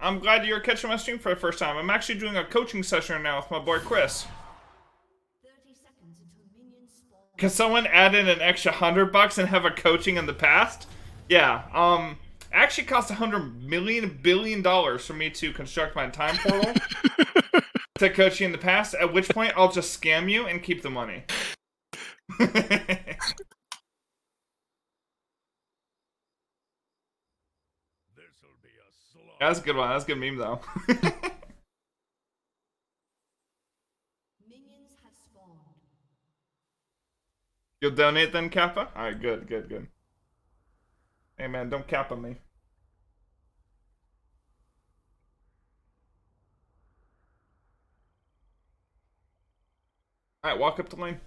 I'm glad you're catching my stream for the first time. I'm actually doing a coaching session now with my boy Chris. 30 seconds until minions spawn. Can someone add in an extra $100 and have a coaching in the past? Yeah. Actually cost $100 billion for me to construct my time portal to coach you in the past. At which point I'll just scam you and keep the money. That's a good one. That's a good meme though. Minions have spawned. You'll donate then, Kappa? Alright, good, good, good. Hey man, don't Kappa me. Alright, walk up the lane.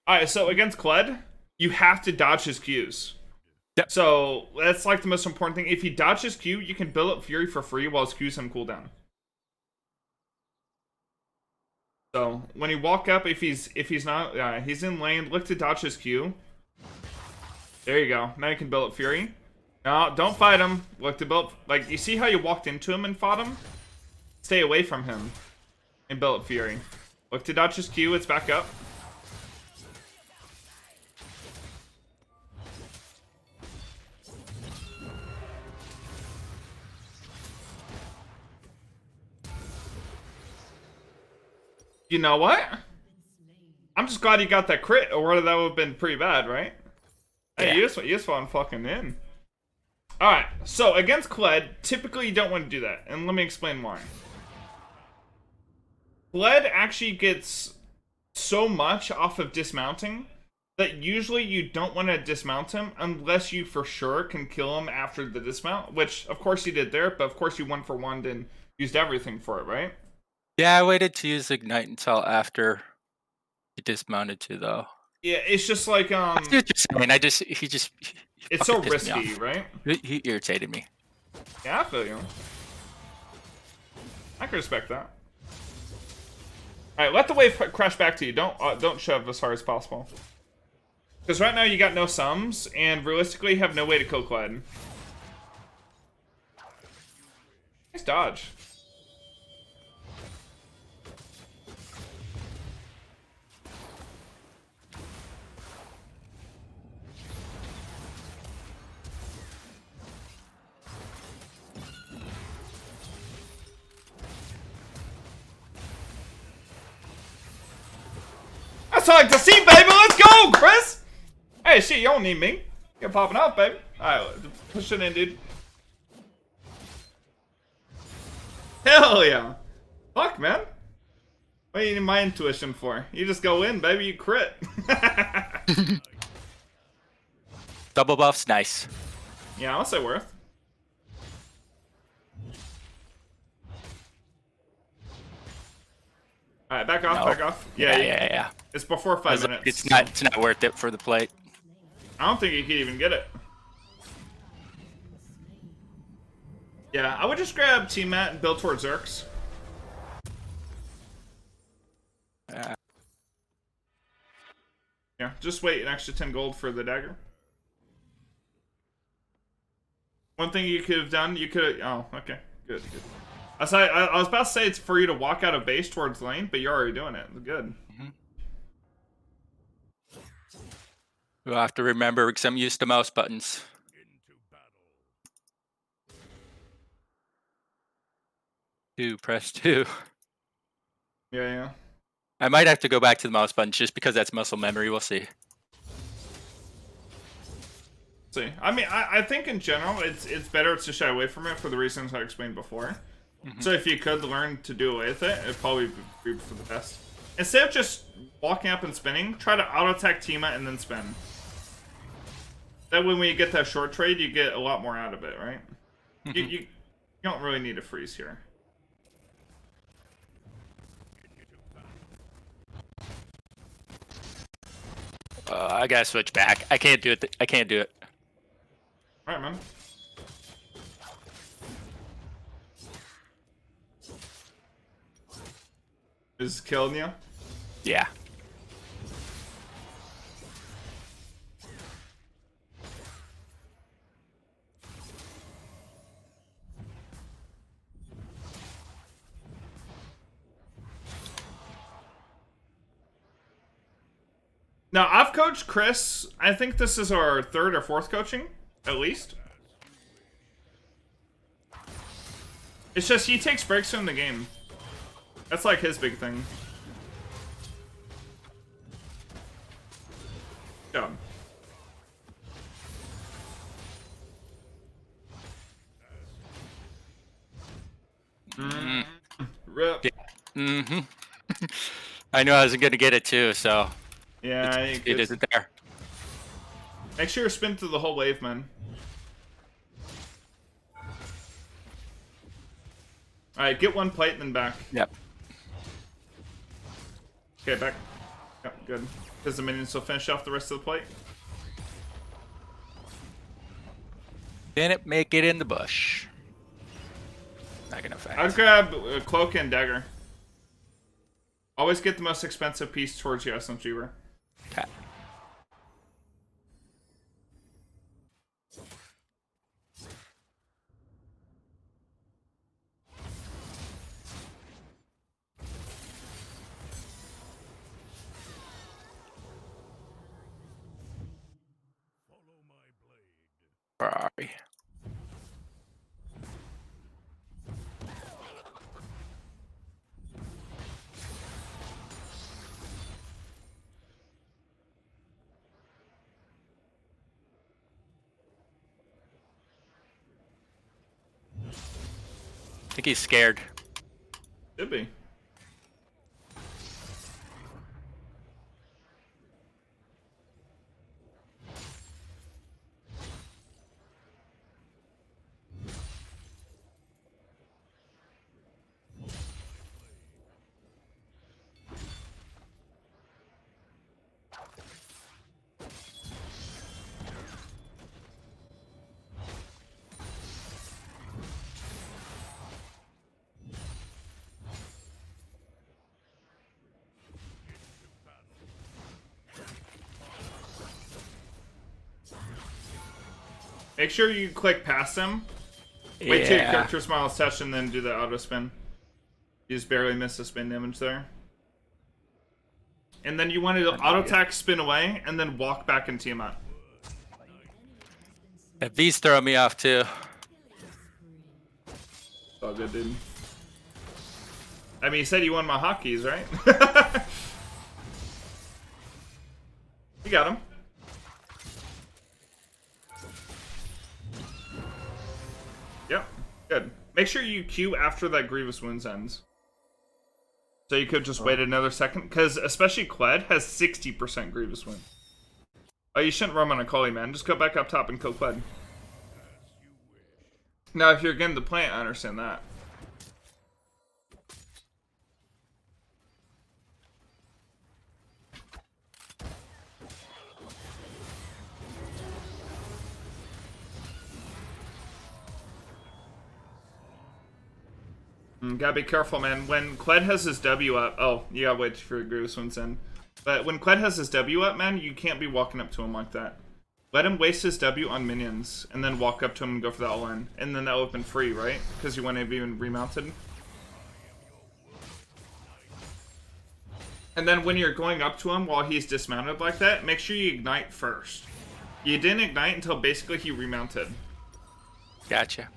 Alright, so against KLED, you have to dodge his Qs. Yep. So, that's like the most important thing. If you dodge his Q, you can build up Fury for free while his Q's on cooldown. So, when you walk up, if he's not, he's in lane, look to dodge his Q. There you go. Now you can build up Fury. No, don't fight him. Look to build, like, you see how you walked into him and fought him? Stay away from him and build up Fury. Look to dodge his Q, it's back up. You know what? I'm just glad you got that crit, or that would have been pretty bad, right? Hey, you just want fucking in. Alright, so against KLED, typically you don't want to do that, and let me explain why. KLED actually gets so much off of dismounting that usually you don't want to dismount him unless you for sure can kill him after the dismount, which of course you did there, but of course you 1-for-1'd and used everything for it, right? Yeah, I waited to use Ignite until after he dismounted too, though. Yeah, it's just like, I see what you're saying. He it's so fucking pissed me risky, off. right? He irritated me. Yeah, I feel you. I can respect that. Alright, let the wave crash back to you. Don't shove as hard as possible. Because right now you got no sums, and realistically you have no way to kill KLED. Nice dodge. That's what I like to see, baby! Let's go, Chris! Hey, shit, you don't need me. You're popping off, baby. Alright, push it in, dude. Hell yeah. Fuck, man. What do you need my intuition for? You just go in, baby, you crit. Double buff's nice. Yeah, I'll say worth. Alright, back off, No. back off. Yeah. It's before 5 minutes. It's not worth it for the plate. I don't think you can even get it. Yeah, I would just grab T-Mat and build towards Zerks. Yeah, just wait an extra 10 gold for the dagger. One thing you could have done, you could have... Oh, okay. Good, good. I was about to say it's for you to walk out of base towards lane, but you're already doing it. Good. We'll have to remember because I'm used to mouse buttons. Press 2. Yeah. I might have to go back to the mouse buttons just because that's muscle memory. We'll see. See, I mean, I think in general it's better to shy away from it for the reasons I explained before. So if you could learn to do away with it, it'd probably be for the best. Instead of just walking up and spinning, try to auto attack Tima and then spin. That way, when you get that short trade, you get a lot more out of it, right? You don't really need to freeze here. I gotta switch back. I can't do it. I can't do it. Alright, man. Is killing you? Yeah. Now, I've coached Chris. I think this is our 3rd or 4th coaching, at least. It's just he takes breaks in the game. That's like his big thing. Good job. Rip. Mm-hmm. I knew I was going to get it too, so Yeah, it isn't there. Make sure you spin through the whole wave, man. Alright, get one plate and then back. Yep. Okay, back. Yep, good. Because the minions will finish off the rest of the plate. Didn't make it in the bush. Not gonna affect. I'd grab a cloak and dagger. Always get the most expensive piece towards you, SMG. Okay. Where are we? I think he's scared. Could be. Make sure you click past him. Wait till your character smile is touched and then do the auto spin. You just barely miss the spin damage there. And then you want to auto attack, spin away, and then walk back and team up. That V's throwing me off too. All good, dude. I mean, you said you won my hotkeys, right? You got him. Yep, good. Make sure you queue after that Grievous Wounds ends. So you could just wait another second, because especially KLED has 60% Grievous Wound. Oh, you shouldn't run on a Cully, man. Just go back up top and kill KLED. Now, if you're getting the plant, I understand that. Gotta be careful, man. When KLED has his W up... Oh, you gotta wait for Grievous Wounds in. But when KLED has his W up, man, you can't be walking up to him like that. Let him waste his W on minions, and then walk up to him and go for the all-in. And then that will open free, right? Because you want to be even remounted. And then when you're going up to him while he's dismounted like that, make sure you ignite first. You didn't ignite until basically he remounted. Gotcha.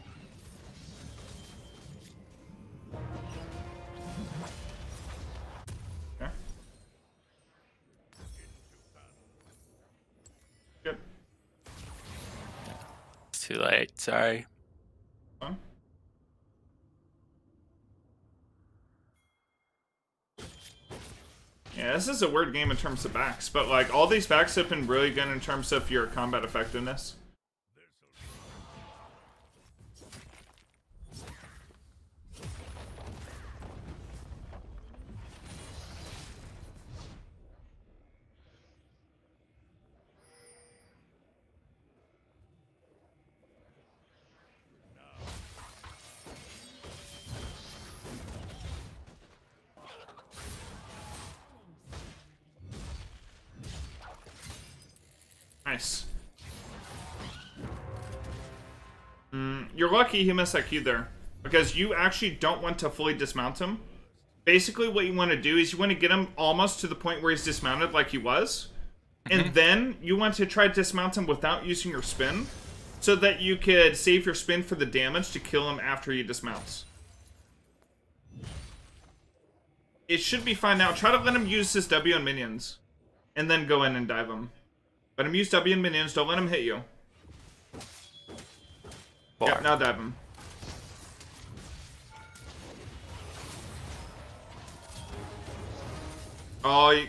Good. It's too late. Sorry. Huh? Yeah, this is a weird game in terms of backs, but like all these backs have been really good in terms of your combat effectiveness. Nice. You're lucky he missed that Q there, because you actually don't want to fully dismount him. Basically what you want to do is you want to get him almost to the point where he's dismounted like he was, and then you want to try to dismount him without using your spin, so that you could save your spin for the damage to kill him after he dismounts. It should be fine now. Try to let him use his W and minions, and then go in and dive him. Let him use W and minions. Don't let him hit you. Yep, now dive him. Oh,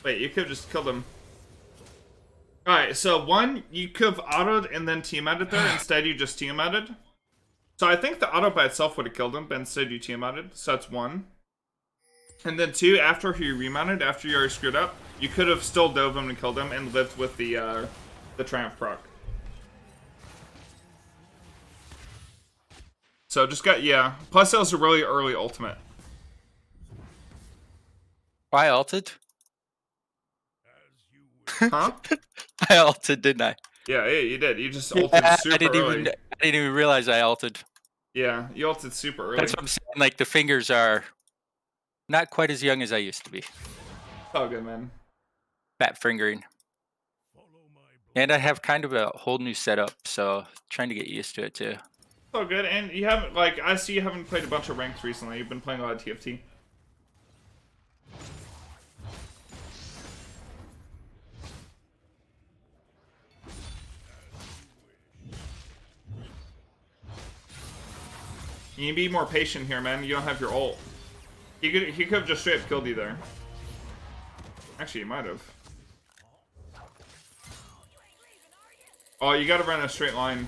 wait, you could have just killed him. Alright, so one, you could have autoed and then team-outed there. Instead, you just team-outed. So I think the auto by itself would have killed him, but instead you team-outed. So that's one. And then two, after he remounted, after you already screwed up, you could have still dove him and killed him and lived with the Triumph proc. So just got, yeah. Plus that was a really early ultimate. I ulted? Huh? I ulted, didn't I? Yeah, you did. You just ulted super early. I didn't even realize I ulted. Yeah, you ulted super early. That's what I'm saying. Like, the fingers are not quite as young as I used to be. It's all good, man. Fat fingering. And I have kind of a whole new setup, so trying to get used to it too. It's all good. And you haven't, like, I see you haven't played a bunch of ranks recently. You've been playing a lot of TFT. You need to be more patient here, man. You don't have your ult. He could have just straight up killed you there. Actually, he might have. Oh, you gotta run a straight line.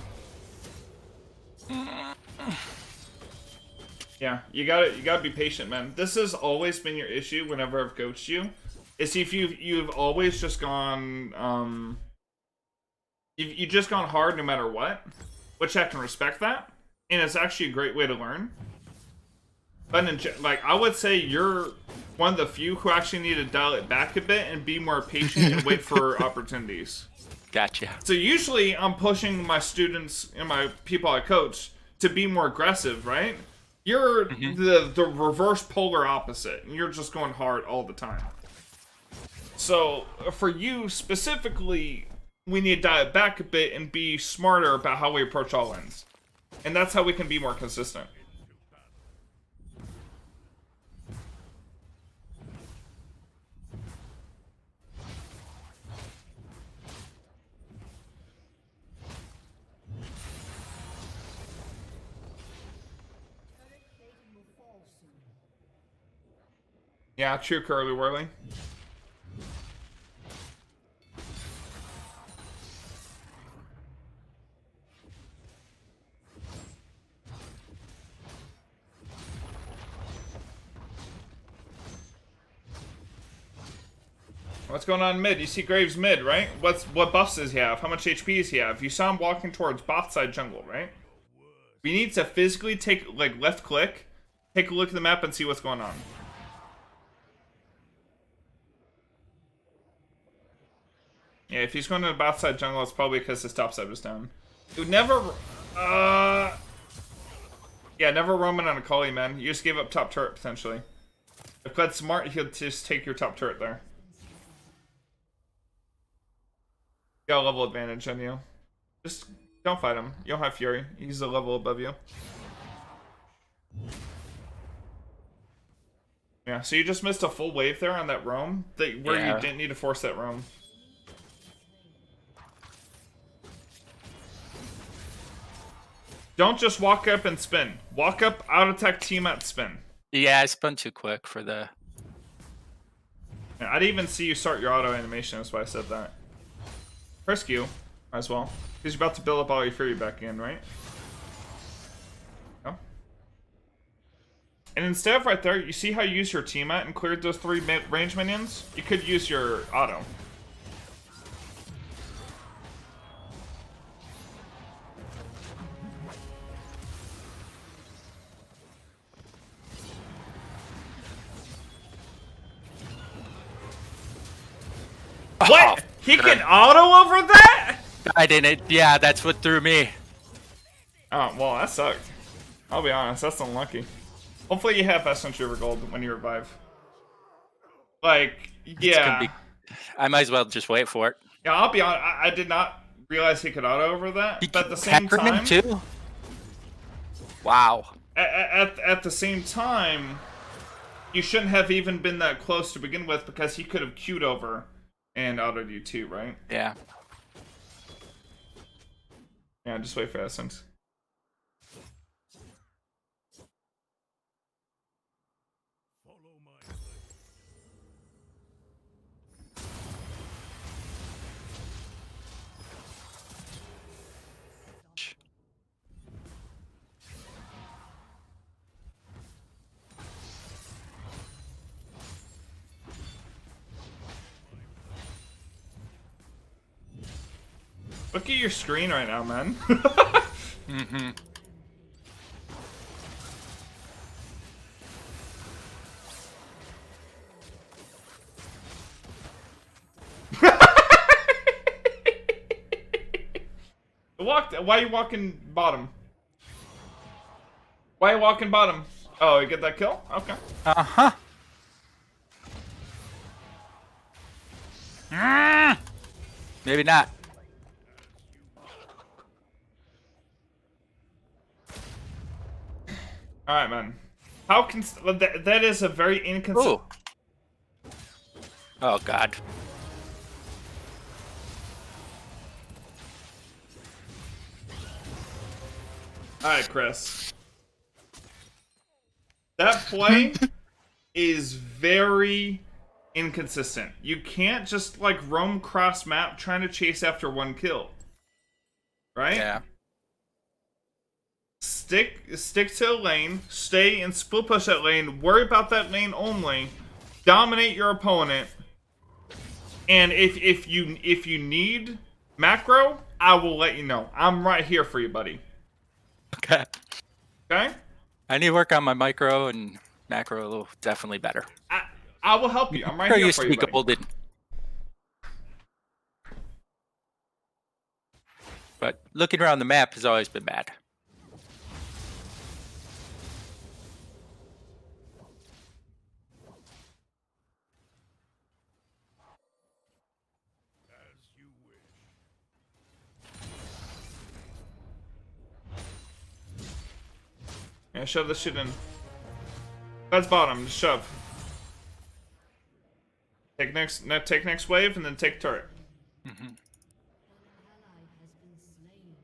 Yeah, you gotta be patient, man. This has always been your issue whenever I've coached you. Is if you've always just gone you've just gone hard no matter what, which I can respect that, and it's actually a great way to learn. But like, I would say you're one of the few who actually need to dial it back a bit and be more patient and wait for opportunities. Gotcha. So usually I'm pushing my students and my people I coach to be more aggressive, right? You're the reverse polar opposite, and you're just going hard all the time. So for you specifically, we need to dial it back a bit and be smarter about how we approach all ends. And that's how we can be more consistent. Yeah, true, Curly Whirly. What's going on mid? You see Graves mid, right? What buffs does he have? How much HP does he have? You saw him walking towards bot side jungle, right? We need to physically take, like, left click, take a look at the map and see what's going on. Yeah, if he's going to the bot side jungle, it's probably because his top side was down. It would never, yeah, never roaming on a Kali, man. You just gave up top turret, potentially. If KLED's smart, he'll just take your top turret there. Got a level advantage on you. Just don't fight him. You don't have Fury. He's a level above you. Yeah, so you just missed a full wave there on that roam, where you didn't need to force that roam. Don't just walk up and spin. Walk up, out attack, team out, spin. Yeah, I spun too quick for the... Yeah, I didn't even see you start your auto animation, that's why I said that. Press Q, as well. Because you're about to build up all your Fury back in, right? Oh. And instead of right there, you see how you used your team out and cleared those 3 range minions? You could use your auto. What? He can auto over that? I didn't. Yeah, that's what threw me. Oh, well, that sucked. I'll be honest, that's unlucky. Hopefully you have Essence River Gold when you revive. Like, yeah. I might as well just wait for it. Yeah, I'll be honest. I did not realize he could auto over that. He But at the same peppered him time, too. Wow. at the same time, you shouldn't have even been that close to begin with because he could have queued over and autoed you too, right? Yeah. Yeah, just wait for Essence. Look at your screen right now, man. Mm-hmm. Why are you walking bottom? Why are you walking bottom? Oh, you get that kill? Okay. Uh-huh. Maybe not. Alright, man. How can... That is a very inconsistent... Ooh. Oh, God. Alright, Chris. That play is very inconsistent. You can't just, like, roam cross map trying to chase after one kill. Right? Yeah. Stick to a lane, stay and split push that lane, worry about that lane only, dominate your opponent, and if you need macro, I will let you know. I'm right here for you, buddy. Okay. Okay? I need to work on my micro and macro a little definitely better. I will help you. I'm right Micro here used for to you, be buddy. golden. But looking around the map has always been bad. Yeah, shove this shit in. That's bottom. Just shove. Take next wave and then take turret. Mm-hmm. An ally has been slain.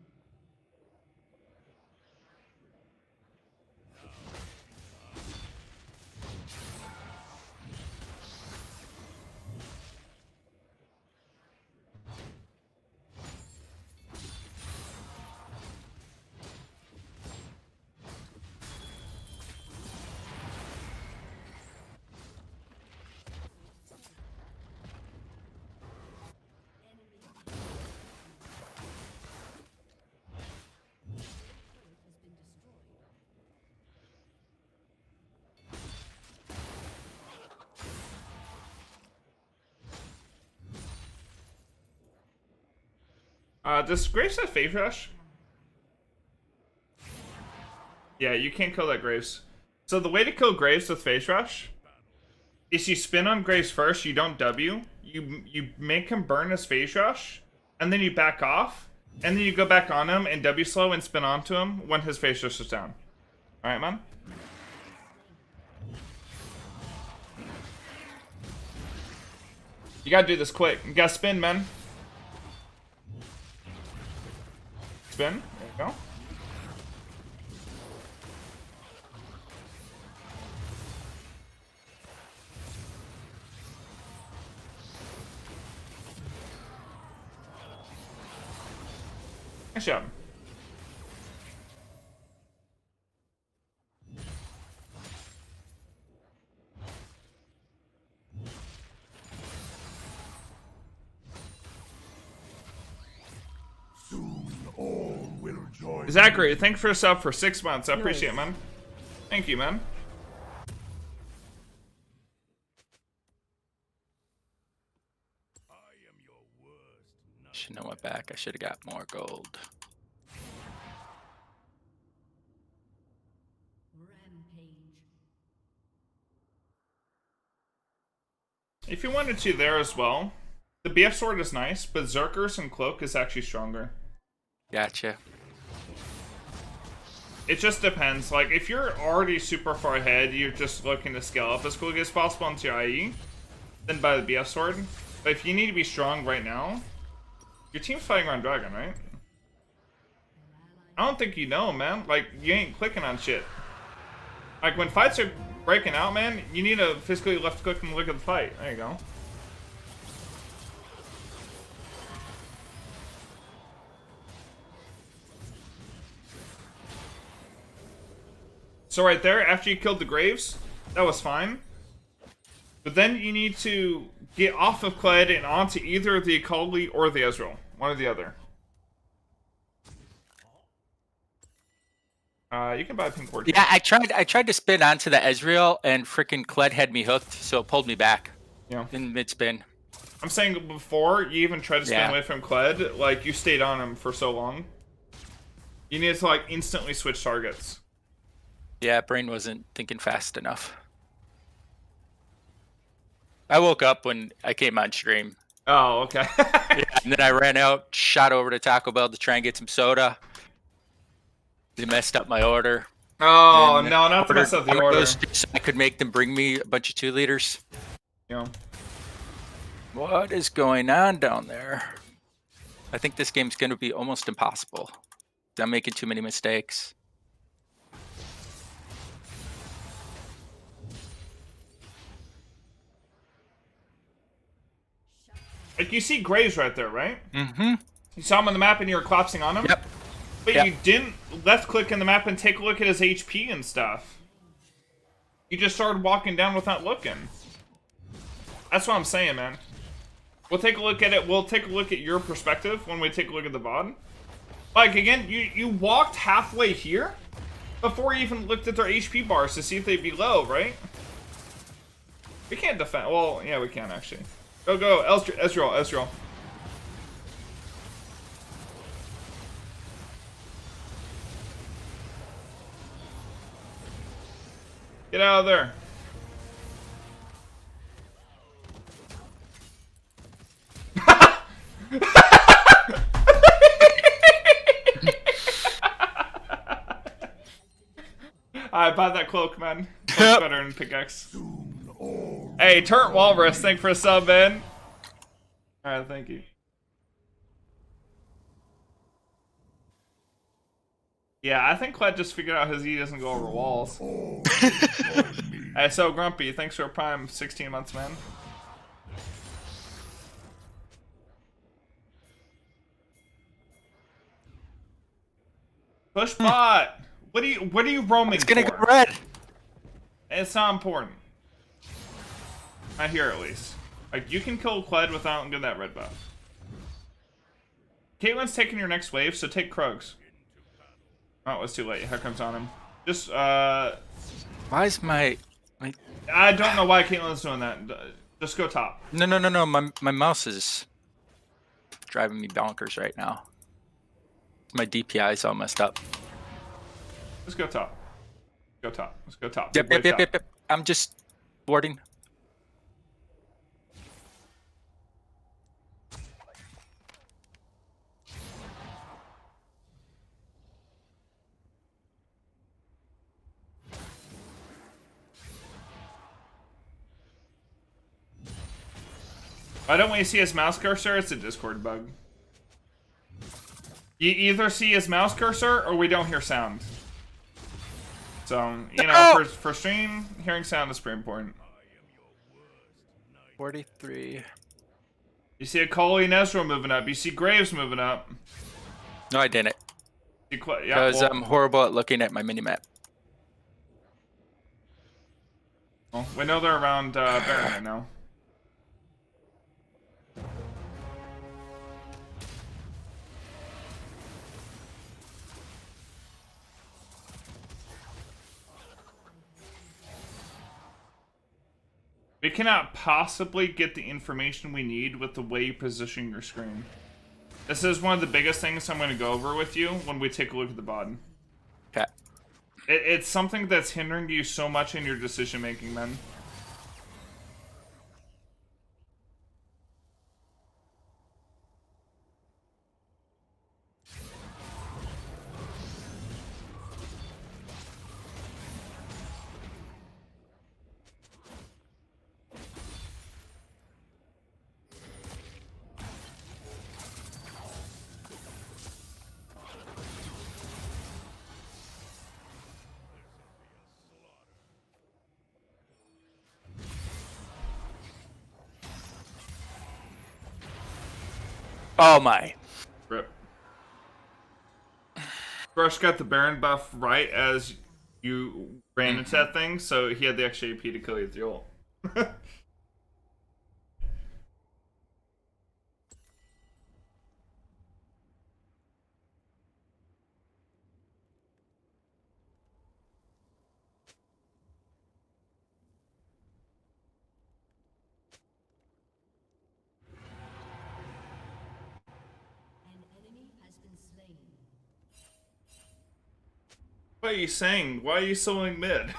Does Graves have phase rush? Yeah, you can't kill that Graves. So the way to kill Graves with phase rush is you spin on Graves first, you don't W, you make him burn his phase rush, and then you back off, and then you go back on him and W slow and spin onto him when his phase rush is down. Alright, man? You gotta do this quick. You gotta spin, man. Spin. There you go. Nice job. Zachary, thanks for a sub for 6 months. I appreciate it, man. Thank you, man. Shouldn't have went back. I should have got more gold. Rampage. If you wanted to there as well, The BF sword is nice, but Zerkers and Cloak is actually stronger. Gotcha. It just depends. Like, if you're already super far ahead, you're just looking to scale up as quickly as possible into your IE, then buy the BF sword. But if you need to be strong right now, your team's fighting around Dragon, right? I don't think you know, man. Like, you ain't clicking on shit. Like, when fights are breaking out, man, you need to physically left click and look at the fight. There you go. So right there, after you killed the Graves, that was fine. But then you need to get off of KLED and onto either the Akali or the Ezreal. One or the other. You can buy a pink ward. Yeah, I tried to spin onto the Ezreal, and freaking KLED had me hooked, so it pulled me back. Yeah. In mid spin. I'm saying before you even tried to spin Yeah. away from KLED, like, you stayed on him for so long. You need to, like, instantly switch targets. Yeah, brain wasn't thinking fast enough. I woke up when I came on stream. Oh, okay. Yeah, and then I ran out, shot over to Taco Bell to try and get some soda. They messed up my order. Oh, And no, not to mess up the order. So I could make them bring me a bunch of 2 liters. Yeah. What is going on down there? I think this game's going to be almost impossible. I'm making too many mistakes. Like, you see Graves right there, right? Mm-hmm. You saw him on the map and you were collapsing on him? Yep. But Yep. you didn't left click in the map and take a look at his HP and stuff. You just started walking down without looking. That's what I'm saying, man. We'll take a look at it. We'll take a look at your perspective when we take a look at the VOD. Like, again, you walked halfway here before you even looked at their HP bars to see if they'd be low, right? We can't defend. Well, yeah, we can, actually. Go, Ezreal. Get out of there. I bought that cloak, man. Cloak's better than pickaxe. Hey, Turnt Walrus, thank you for a sub, man. Alright, thank you. Yeah, I think KLED just figured out his E doesn't go over walls. Hey, so Grumpy, thanks for a prime 16 months, man. Push bot. What are you roaming It's gonna for? go red. It's not important. Not here, at least. Like, you can kill KLED without getting that red buff. Caitlyn's taking your next wave, so take Krugs. Oh, it's too late. Here comes on him. Just, Why is my I don't know why Caitlyn's doing that. Just go top. No. My mouse is driving me bonkers right now. My DPI is all messed up. Just go top. Go top. Let's go top. Yep. Big wave top. I'm just boarding. Why don't we see his mouse cursor? It's a Discord bug. You either see his mouse cursor or we don't hear sound. So, you know, for stream, hearing sound is pretty important. 43. You see Akali and Ezreal moving up. You see Graves moving up. No, I didn't. Yeah, Because well, I'm horrible at looking at my minimap. well, we know they're around Baron right now. We cannot possibly get the information we need with the way you position your screen. This is one of the biggest things I'm going to go over with you when we take a look at the bot. Okay. It's something that's hindering you so much in your decision making, man. Oh my. Rip. Brush got the Baron buff right as you ran into that thing, so he had the extra AP to kill you with the ult. An enemy has been slain. What are you saying? Why are you soloing mid?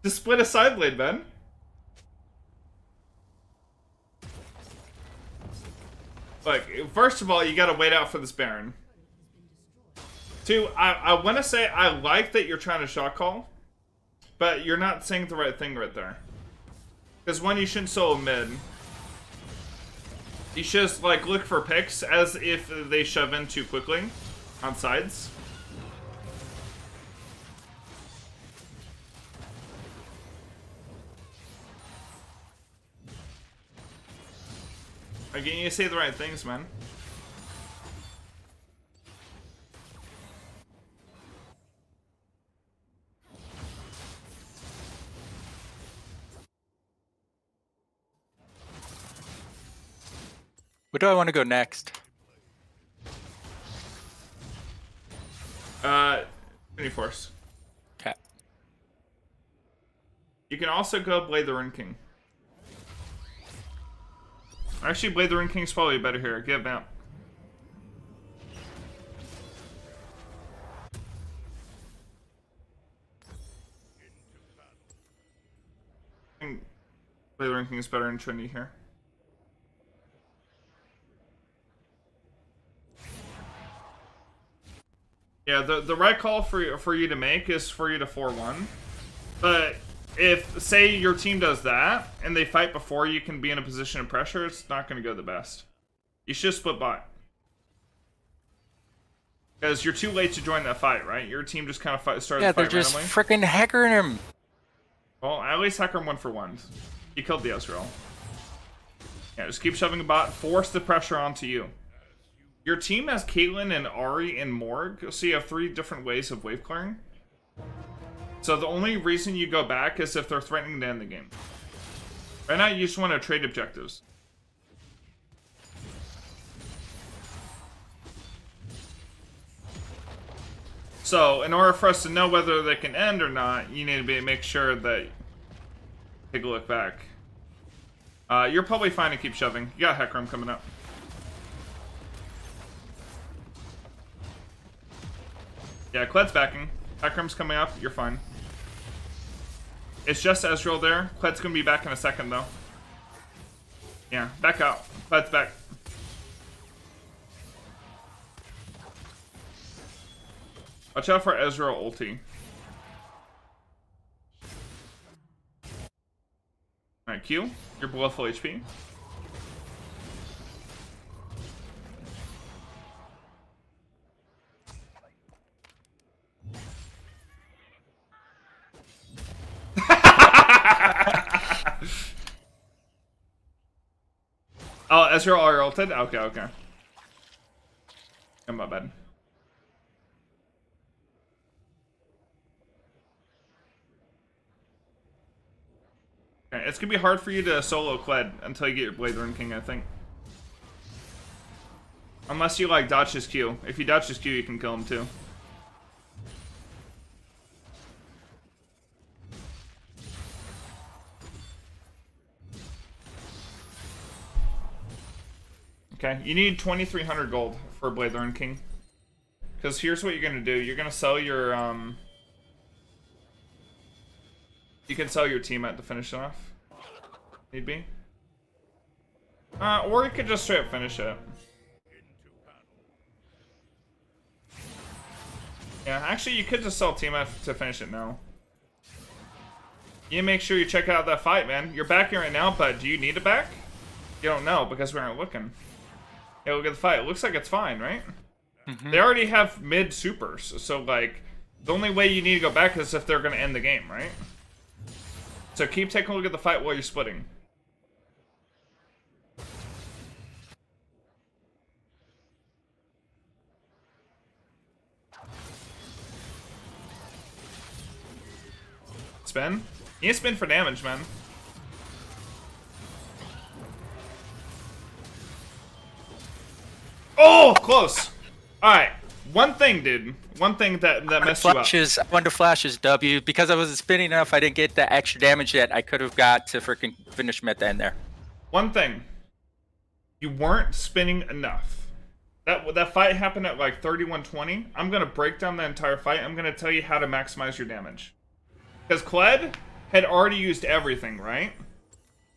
Just split a side blade, man. Like, first of all, you gotta wait out for this Baron. Two, I want to say I like that you're trying to shot call, but you're not saying the right thing right there. Because one, you shouldn't solo mid. You should just, like, look for picks as if they shove in too quickly on sides. Again, you say the right things, man. Where do I want to go next? Mini Force. Okay. You can also go Blade the Rune King. Actually, Blade the Rune King's probably better here. Get him out. I think Blade the Rune King is better than Trinity here. Yeah, the right call for you to make is for you to 4-1. But if, say, your team does that, and they fight before you can be in a position of pressure, it's not going to go the best. You should split bot. Because you're too late to join that fight, right? Your team just kind of started the fight they're just randomly. freaking hackering him. Well, at least hacker him 1-for-1. He killed the Ezreal. Yeah, just keep shoving a bot. Force the pressure onto you. Your team has Caitlyn and Ahri and Morg, so you have 3 different ways of wave clearing. So the only reason you go back is if they're threatening to end the game. Right now, you just want to trade objectives. So, in order for us to know whether they can end or not, you need to make sure that... Take a look back. You're probably fine to keep shoving. You got Hecarim coming up. Yeah, KLED's backing. Hecarim's coming up. You're fine. It's just Ezreal there. KLED's gonna be back in a second, though. Yeah, back out. KLED's back. Watch out for Ezreal ulti. Alright, Q. You're below full HP. Oh, Ezreal are ulted? Okay, okay. Oh, my bad. Okay, it's gonna be hard for you to solo KLED until you get your Blade Rune King, I think. Unless you, like, dodge his Q. If you dodge his Q, you can kill him, too. Okay, you need 2,300 gold for Blade Rune King. Because here's what you're gonna do. You're gonna sell your, You can sell your team to finish it off. Need be. Or you could just straight up finish it. Yeah, actually, you could just sell team to finish it now. You make sure you check out that fight, man. You're backing right now, but do you need it back? You don't know, because we aren't looking. Yeah, look at the fight. It looks like it's fine, right? Mm-hmm. They already have mid supers, so, like, the only way you need to go back is if they're going to end the game, right? So keep taking a look at the fight while you're splitting. Spin? You need to spin for damage, man. Oh, close. All right. One thing, dude. One thing that messed you up. I wanted to flash his W because I wasn't spinning enough. I didn't get the extra damage that I could have got to freaking finish him at the end there. One thing. You weren't spinning enough. That fight happened at like 31:20. I'm gonna break down the entire fight. I'm gonna tell you how to maximize your damage. Because KLED had already used everything, right?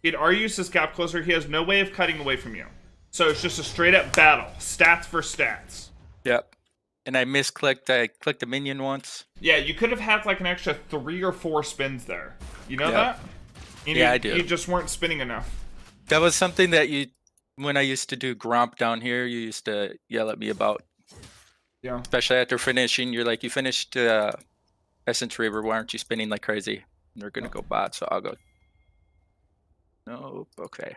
He'd already used his gap closer. He has no way of cutting away from you. So it's just a straight up battle. Stats for stats. Yep. And I misclicked. I clicked a minion once. Yeah, you could have had like an extra 3 or 4 spins there. You know that? Yeah, I do. You just weren't spinning enough. That was something that when I used to do Gromp down here, you used to yell at me about. Yeah. Especially after finishing, you're like, you finished Essence Reaver, why aren't you spinning like crazy? And they're gonna go bot, so I'll go. Nope. Okay.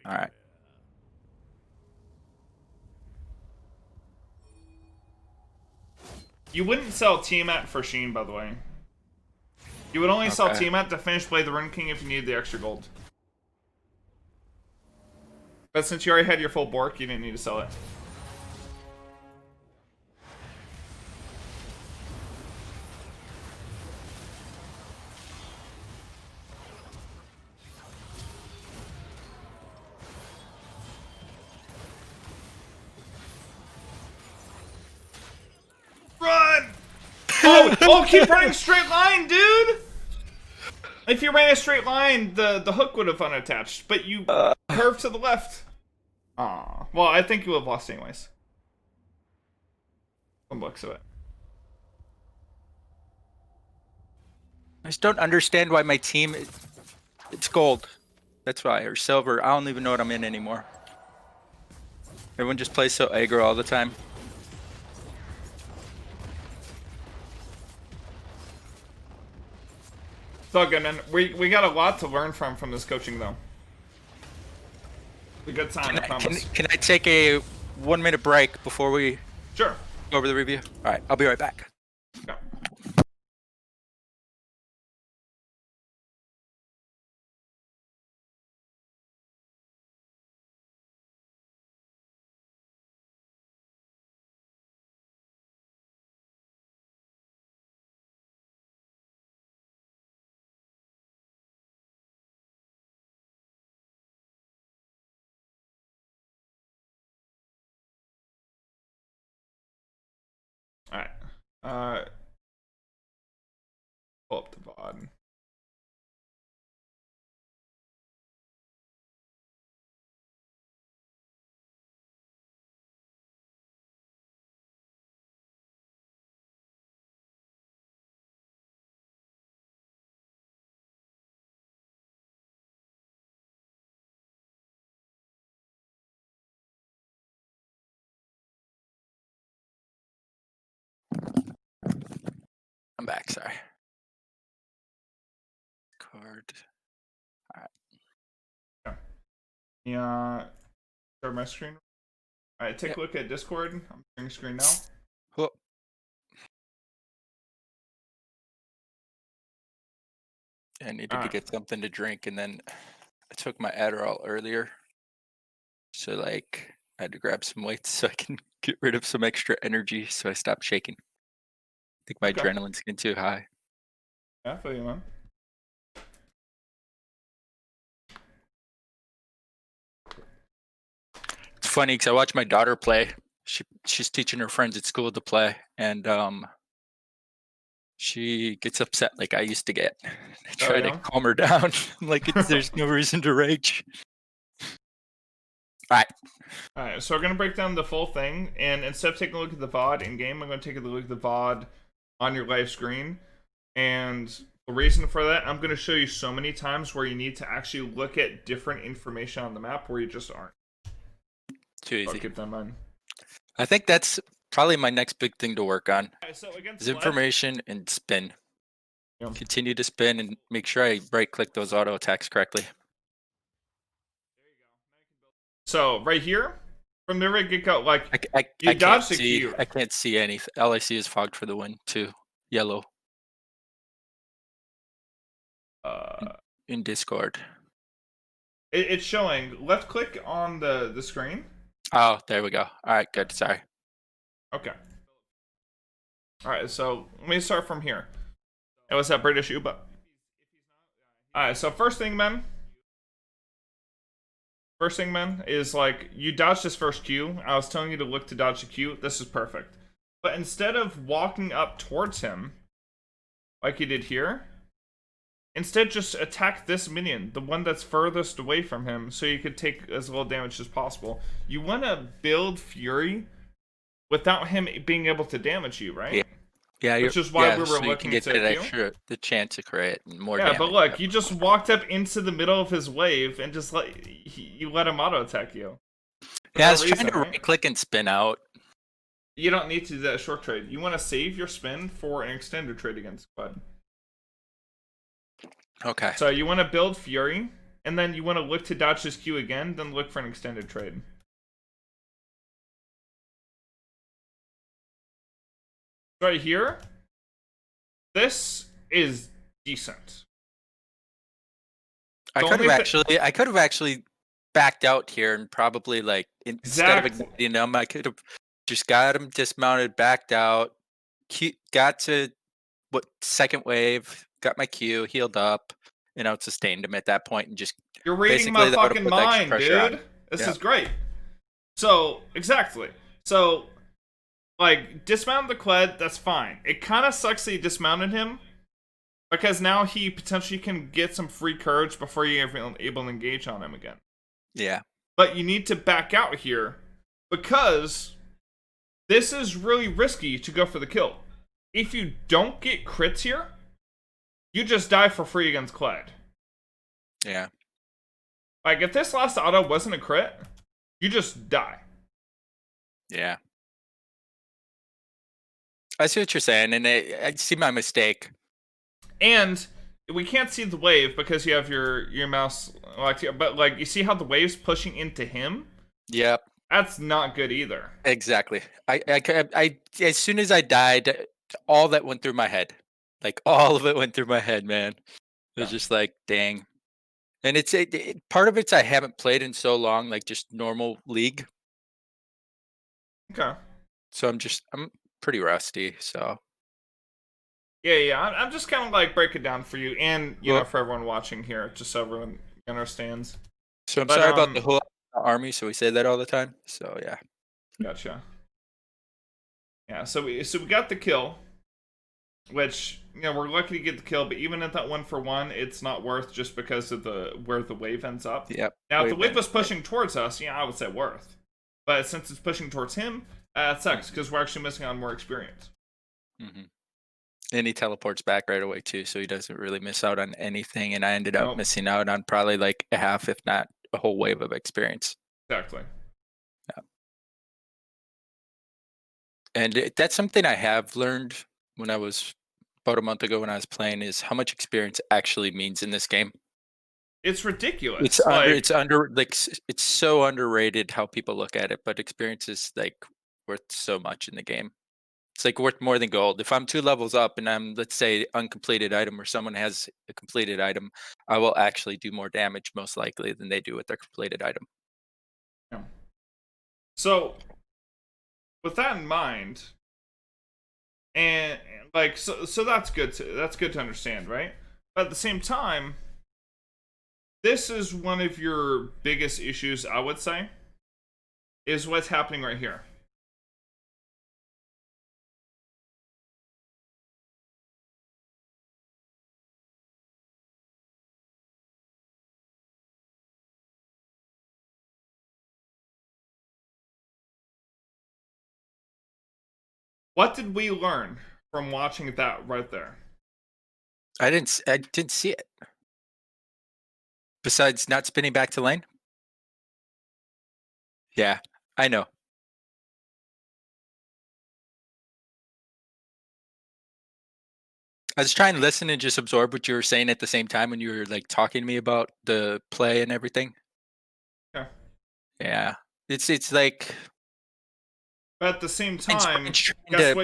All right. You wouldn't sell Tiamat for Sheen, by the way. You would only sell Tiamat to finish Blade the Rune King if you needed the extra gold. But since you already had your full Bork, you didn't need to sell it. Run! Oh, keep running straight line, dude! If you ran a straight line, the hook would have unattached, but you curved to the left. Aw. Well, I think you would have lost anyways. One looks of it. I just don't understand why my team, it's gold. That's why, or silver. I don't even know what I'm in anymore. Everyone just plays so aggro all the time. It's all good, man. We got a lot to learn from this coaching, though. A good sign, I promise. Can I take a 1-minute break before we Sure. go over the review? All right, I'll be right back. Yeah. All right. Pull up the VOD. I'm back, sorry. Card. Yeah. Share my screen. All right, take a look at Discord. I'm sharing screen now. Whoop. I needed to get something to drink, and then I took my Adderall earlier. So, like, I had to grab some weights so I can get rid of some extra energy, so I stopped shaking. I think my adrenaline's getting too high. Yeah, I feel you, man. It's funny because I watch my daughter play. She's teaching her friends at school to play, and she gets upset like I used to get. I try to calm her down. Like there's no reason to rage. All right, so we're gonna break down the full thing, and instead of taking a look at the VOD in game, I'm gonna take a look at the VOD on your live screen. And the reason for that, I'm gonna show you so many times where you need to actually look at different information on the map where you just aren't. Too easy. I'll keep that in mind. I think that's probably my next big thing to work on. Right, so is information and spin. Yeah. Continue to spin and make sure I right click those auto attacks correctly. So right here, from the very get-go, like I you dodged a Q. I can't see anything. All I see is fogged for the win too. Yellow. In Discord. It's showing. Left click on the screen. Oh, there we go. All right, good. Sorry. Okay. All right, so let me start from here. It was that British Uba. All right, so first thing, man, is like you dodged his first Q. I was telling you to look to dodge the Q. This is perfect. But instead of walking up towards him, like you did here, instead just attack this minion, the one that's furthest away from him, so you could take as little damage as possible. You want to build Fury without him being able to damage you, right? Yeah, which is why we were so you looking can get to that Q. extra, the chance to crit and more Yeah, damage. but look, you just walked up into the middle of his wave and just you let him auto attack you. Yeah, I was trying to right click and spin out. You don't need to do that short trade. You want to save your spin for an extended trade against KLED. Okay. So you want to build Fury, and then you want to look to dodge his Q again, then look for an extended trade. Right here, this is decent. I could have actually backed out here and probably like instead of igniting him, I could have just got him dismounted, backed out, got to second wave, got my Q, healed up, and out sustained him at that point, and just you're reading my fucking mind, dude. This is great. So exactly. So like dismount the KLED, that's fine. It kind of sucks that you dismounted him, because now he potentially can get some free courage before you're able to engage on him again. Yeah. But you need to back out here, because this is really risky to go for the kill. If you don't get crits here, you just die for free against KLED. Yeah. Like, if this last auto wasn't a crit, you just die. Yeah. I see what you're saying, and I see my mistake. And we can't see the wave because you have your mouse locked here, but like you see how the wave's pushing into him? Yep. That's not good either. Exactly. I as soon as I died, all that went through my head. Like all of it went through my head, man. It was just like, dang. And it's part of it's I haven't played in so long, like just normal League. Okay. So I'm pretty rusty, so. Yeah. I'm just kind of like break it down for you, and you know, for everyone watching here, just so everyone understands. So I'm sorry about the whole army. So we say that all the time. So yeah. Gotcha. Yeah. So we got the kill, which, you know, we're lucky to get the kill, but even at that 1-for-1, it's not worth just because of where the wave ends up. Yep. Now, if the wave was pushing towards us, yeah, I would say worth. But since it's pushing towards him, it sucks because we're actually missing on more experience. Mm-hmm. And he teleports back right away too, so he doesn't really miss out on anything. And I ended up missing out on probably like a half, if not a whole wave of experience. Exactly. Yeah. And that's something I have learned when I was about a month ago when I was playing, is how much experience actually means in this game. It's ridiculous. It's so underrated how people look at it, but experience is like worth so much in the game. It's like worth more than gold. If I'm 2 levels up and I'm, let's say, uncompleted item, or someone has a completed item, I will actually do more damage most likely than they do with their completed item. Yeah. So with that in mind, and like so that's good to understand, right? But at the same time, this is one of your biggest issues, I would say, is what's happening right here. What did we learn from watching that right there? I didn't see it. Besides not spinning back to lane? Yeah, I know. I was trying to listen and just absorb what you were saying at the same time when you were like talking to me about the play and everything. Okay. Yeah. It's like, but at the same time, guess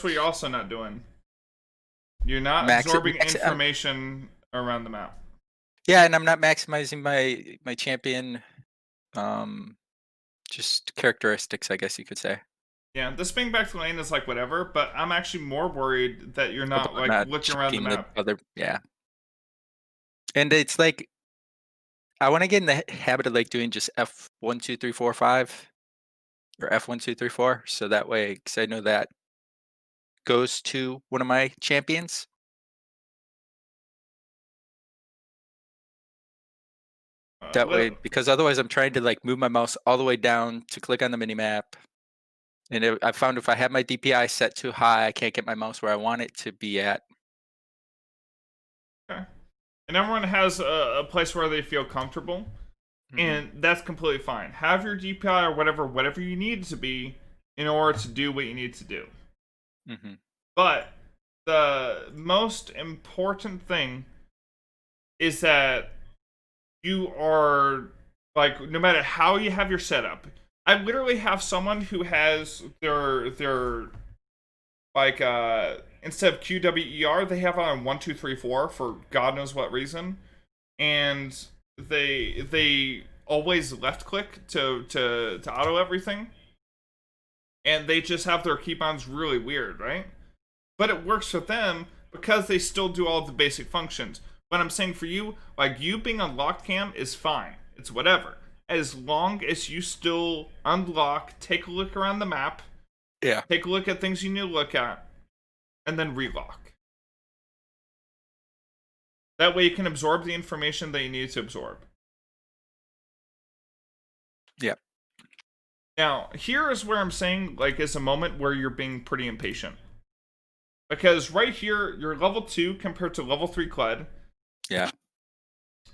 what you're also not doing? You're not absorbing information around the map. Yeah, and I'm not maximizing my champion just characteristics, I guess you could say. Yeah, the spin back to lane is like whatever, but I'm actually more worried that you're not About like not looking around the checking the map. other, yeah. And it's like I want to get in the habit of like doing just F1, 2, 3, 4, 5 or F1, 2, 3, 4. So that way, because I know that goes to one of my champions. That way, because otherwise I'm trying to like move my mouse all the way down to click on the mini map. And I found if I have my DPI set too high, I can't get my mouse where I want it to be at. Okay. And everyone has a place where they feel comfortable, and that's completely fine. Have your DPI or whatever you need it to be in order to do what you need to do. But the most important thing is that you are like, no matter how you have your setup. I literally have someone who has their like instead of QWER, they have it on 1, 2, 3, 4 for God knows what reason, and they always left click to auto everything, and they just have their keep-ons really weird, right? But it works for them because they still do all the basic functions. What I'm saying for you, like you being on locked cam is fine. It's whatever. As long as you still unlock, take a look around the map, Yeah. take a look at things you need to look at, and then relock. That way you can absorb the information that you need to absorb. Yeah. Now, here is where I'm saying, like, is a moment where you're being pretty impatient. Because right here, you're level 2 compared to level 3 KLED. Yeah.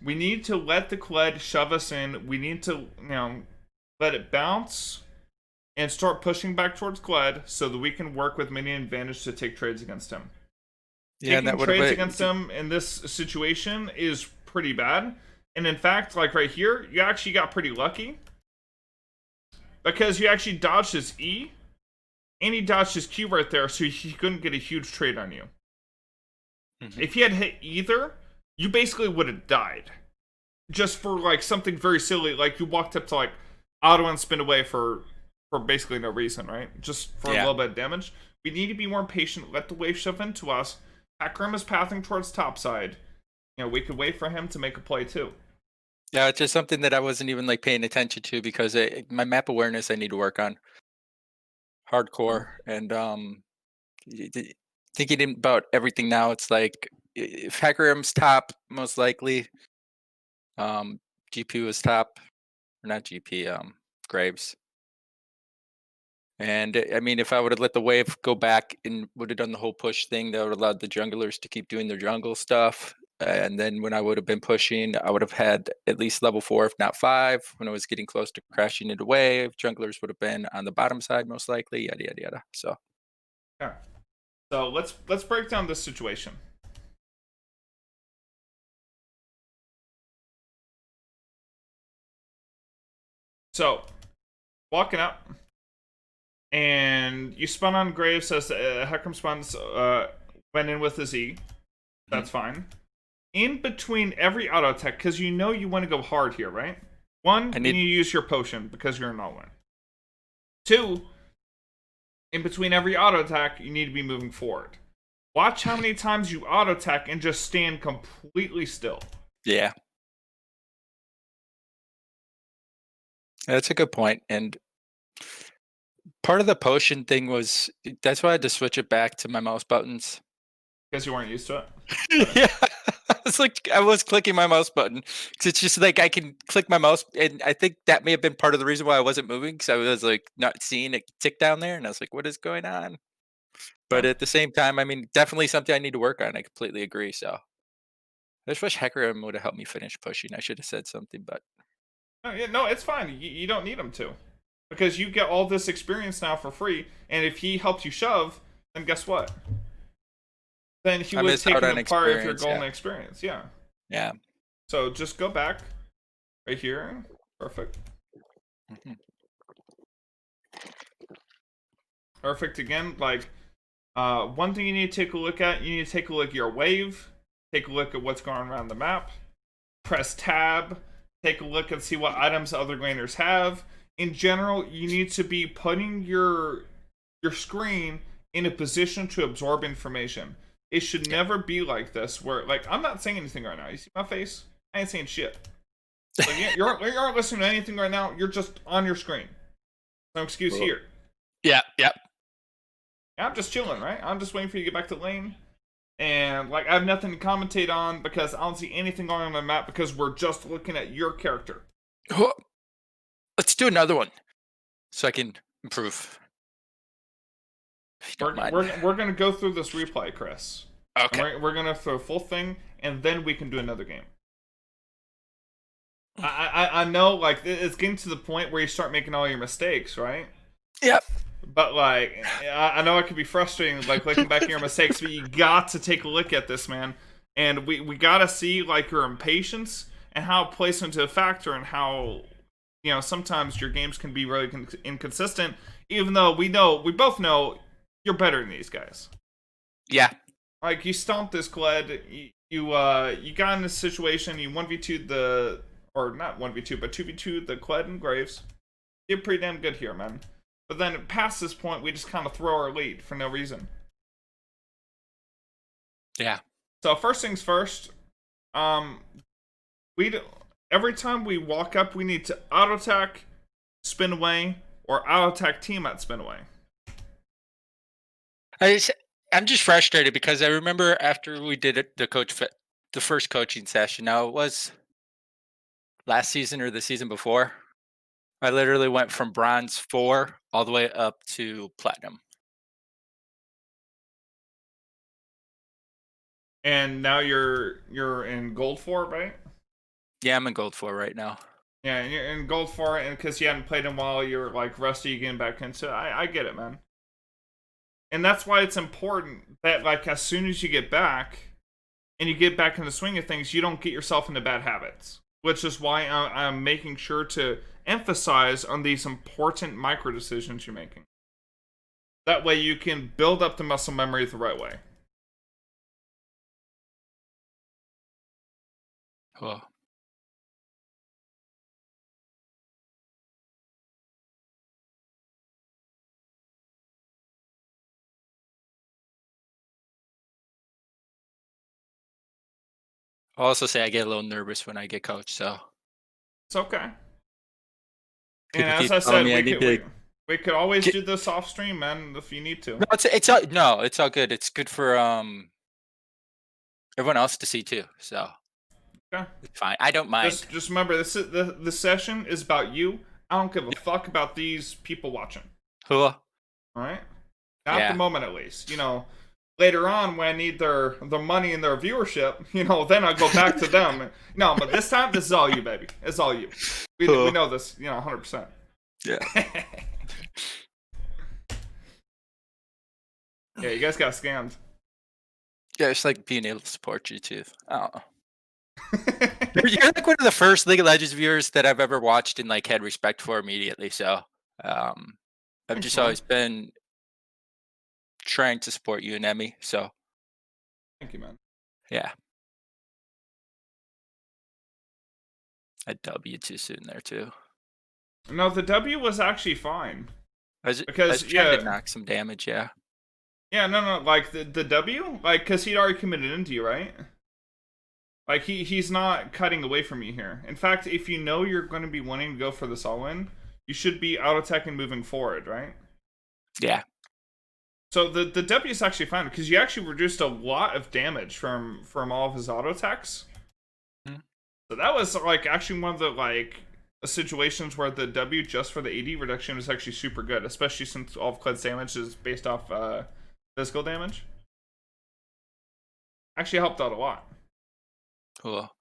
We need to let the KLED shove us in. We need to, let it bounce and start pushing back towards KLED so that we can work with minion advantage to take trades against him. Yeah, Taking trades against him in this situation is pretty bad. And in fact, like right here, you actually got pretty lucky. Because you actually dodged his E, and he dodged his Q right there, so he couldn't get a huge trade on you. If he had hit either, you basically would have died. Just for like something very silly, like you walked up to like auto and spin away for basically no reason, right? Just for a little bit of damage. We need to be more patient, let the wave shove into us. Akram is pathing towards topside. We could wait for him to make a play too. Yeah, it's just something that I wasn't even like paying attention to because my map awareness I need to work on hardcore. And thinking about everything now, it's like if Hackerim's top, most likely GP was top, or not GP, Graves. And I mean, if I would have let the wave go back and would have done the whole push thing, that would have allowed the junglers to keep doing their jungle stuff. And then when I would have been pushing, I would have had at least level 4, if not 5. When I was getting close to crashing into wave, junglers would have been on the bottom side most likely, yada yada yada. So yeah. So let's break down this situation. So, walking up, and you spun on Graves as Heckram spawns went in with his E. That's fine. In between every auto attack, because you know you want to go hard here, right? One, you use your potion because you're an all-win. 2, in between every auto attack, you need to be moving forward. Watch how many times you auto attack and just stand completely still. Yeah. That's a good point. And part of the potion thing was that's why I had to switch it back to my mouse buttons. Because you weren't used to it? Yeah. It's like I was clicking my mouse button because it's just like I can click my mouse, and I think that may have been part of the reason why I wasn't moving because I was like not seeing it tick down there, and I was like, "What is going on?" But at the same time, I mean, definitely something I need to work on. I completely agree. So I just wish Hecarim would have helped me finish pushing. I should have said something, but no, it's fine. You don't need him to, because you get all this experience now for free. And if he helped you shove, then guess what? Then he would have taken a part of your golden experience. Yeah. Yeah. So just go back right here. Perfect. Perfect again. Like, one thing you need to take a look at, you need to take a look at your wave. take a look at what's going on around the map, press tab, take a look and see what items other laners have. In general, you need to be putting your screen in a position to absorb information. It should never be like this, where, like, I'm not saying anything right now. You see my face? I ain't saying shit. Like, you aren't listening to anything right now. You're just on your screen. No excuse here. Yeah. I'm just chilling, right? I'm just waiting for you to get back to lane. And, like, I have nothing to commentate on because I don't see anything going on the map because we're just looking at your character. Let's do another one so I can improve. We're going to go through this replay, Chris. Okay. We're going to throw a full thing, and then we can do another game. I know, like, it's getting to the point where you start making all your mistakes, right? Yep. But, like, I know it can be frustrating, like, looking back at your mistakes, but you got to take a look at this, man. And we got to see, like, your impatience and how it plays into a factor and how, you know, sometimes your games can be really inconsistent, even though we both know you're better than these guys. Yeah. Like, you stomped this KLED, you got in this situation, you 1v2'd or not 1v2, but 2v2'd the KLED and Graves. Did pretty damn good here, man. But then past this point, we just kind of throw our lead for no reason. Yeah. So first things first, every time we walk up, we need to auto attack, spin away, or auto attack team at spin away. I'm just frustrated because I remember after we did it, the first coaching session. Now it was last season or the season before. I literally went from bronze 4 all the way up to platinum. And now you're in gold 4, right? Yeah, I'm in gold 4 right now. Yeah, and you're in gold 4, and because you hadn't played in a while, you're like rusty getting back into it. I get it, man. And that's why it's important that, like, as soon as you get back and you get back in the swing of things, you don't get yourself into bad habits. Which is why I'm making sure to emphasize on these important micro decisions you're making. That way you can build up the muscle memory the right way. Cool. I'll also say I get a little nervous when I get coached, so It's okay. people And as keep I telling said, me we could always do this off stream, man, if you need to. No, it's all good. It's good for everyone else to see too. So Okay. it's fine. I don't mind. Just remember, the session is about you. I don't give a fuck about these people watching. Cool. All right? Not at the moment, at least. You know, later on when I need their money and their viewership, you know, then I go back to them. No, but this time, this is all you, baby. It's all you. We know this, you know, 100%. Yeah. Yeah, you guys got scammed. Yeah, it's like being able to support you too. I don't know. You're like one of the first League of Legends viewers that I've ever watched and like had respect for immediately. So I've Thanks, just man. always been trying to support you and Emmy. So Thank you, man. yeah. I W too soon there too. No, the W was actually fine. I was Because, trying yeah. to knock some damage, yeah. Yeah, no, like, the W? Like, because he'd already committed into you, right? Like, he's not cutting away from you here. In fact, if you know you're going to be wanting to go for this all-in, you should be auto-attacking moving forward, right? Yeah. So the W is actually fine, because you actually reduced a lot of damage from all of his auto-attacks. Mhm. So that was, like, actually one of the, like, situations where the W just for the AD reduction was actually super good, especially since all of KLED's damage is based off physical damage. Actually helped out a lot. Cool.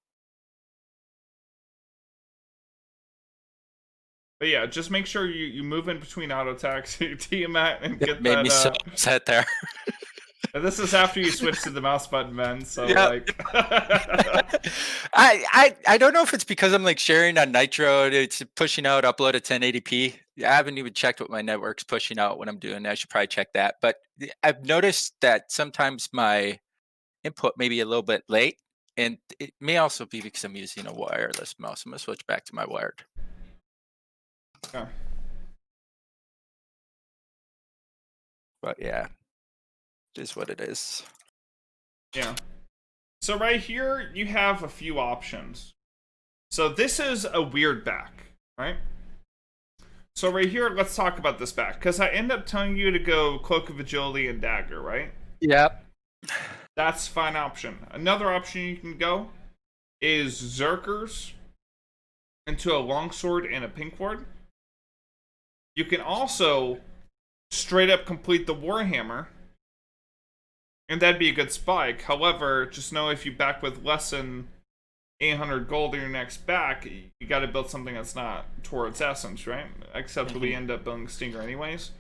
But yeah, just make sure you move in between auto attacks, Tiamat, and get Made that. me so upset there. This is after you switch to the mouse button, man. So Yeah. like, I don't know if it's because I'm like sharing on Nitro. It's pushing out upload at 1080p. I haven't even checked what my network's pushing out when I'm doing. I should probably check that. But I've noticed that sometimes my input maybe a little bit late, and it may also be because I'm using a wireless mouse. I'm gonna switch back to my wired. Yeah. But yeah, it is what it is. Yeah. So right here, you have a few options. So this is a weird back, right? So right here, let's talk about this back. Because I end up telling you to go Cloak of Agility and Dagger, right? Yep. That's a fine option. Another option you can go is Zerkers into a Longsword and a Pink Ward. You can also straight up complete the Warhammer, and that'd be a good spike. However, just know if you back with less than 800 gold in your next back, you got to build something that's not towards Essence, right? Except we end up building Stinger anyways.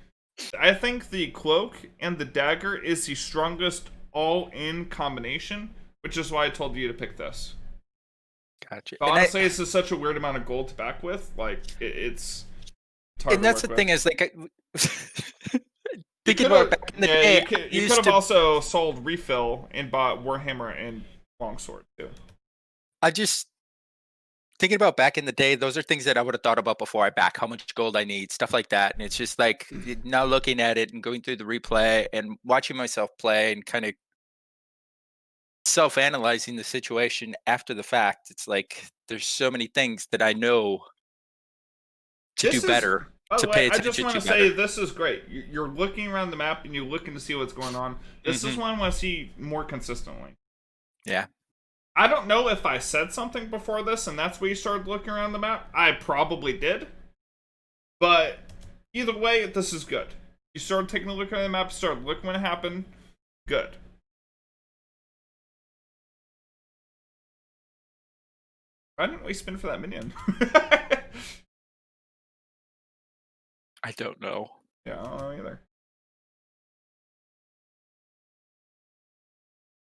I think the Cloak and the Dagger is the strongest all-in combination, which is why I told you to pick this. Gotcha. But honestly, this is such a weird amount of gold to back with. Like, it's hard and to that's work the thing with. is, like, thinking about back in the day, you could have also sold Refill and bought Warhammer and Longsword, too. I just thinking about back in the day, those are things that I would have thought about before I back, how much gold I need, stuff like that. And it's just like now looking at it and going through the replay and watching myself play and kind of self-analyzing the situation after the fact. It's like there's so many things that I know to do better, to pay I just attention want to to say better. this is great. You're looking around the map and you're looking to see what's going on. This is what I want to see more consistently. Yeah. I don't know if I said something before this and that's why you started looking around the map. I probably did. But either way, this is good. You started taking a look at the map, started looking when it happened. Good. Why didn't we spin for that minion? I don't know. Yeah, I don't know either.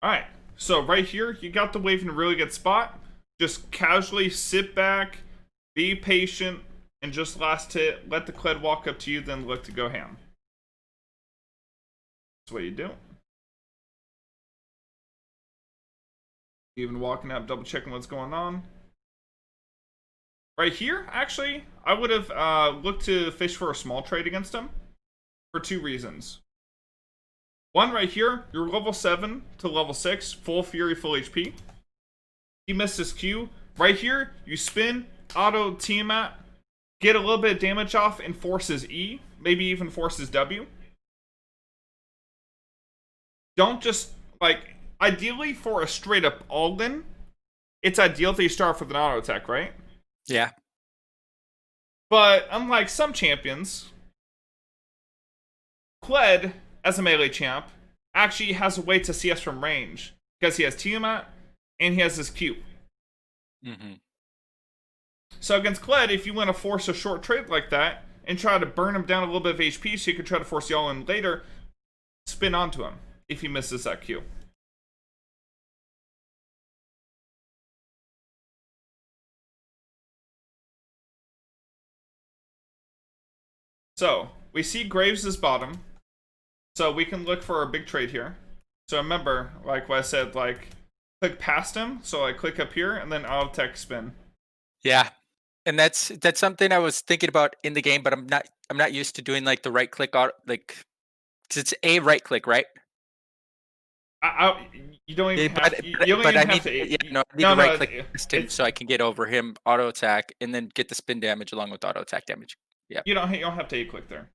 Alright, so right here, you got the wave in a really good spot. Just casually sit back, be patient, and just last hit, let the KLED walk up to you, then look to go ham. That's what you do. Even walking up, double checking what's going on. Right here, actually, I would have looked to fish for a small trade against him for two reasons. One, right here, you're level 7 to level 6, full fury, full HP. He missed his Q. Right here, you spin, auto Tiamat, get a little bit of damage off, and forces E, maybe even forces W. Don't just, like, ideally for a straight up all-in, it's ideal that you start with an auto attack, right? Yeah. But unlike some champions, KLED, as a melee champ, actually has a way to CS from range. Because he has Tiamat, and he has his Q. So against KLED, if you want to force a short trade like that, and try to burn him down a little bit of HP so you can try to force y'all in later, spin onto him if he misses that Q. So, we see Graves is bottom. So we can look for a big trade here. So remember, like what I said, like, click past him. So I click up here, and then auto tech spin. Yeah. And that's something I was thinking about in the game, but I'm not used to doing like the right click auto, like, cause it's a right click, right? You don't even Yeah, have to. You don't even have to. I need No, to right click it's, so I can get over him, auto attack, and then get the spin damage along with auto attack damage. Yeah. you don't have to click there.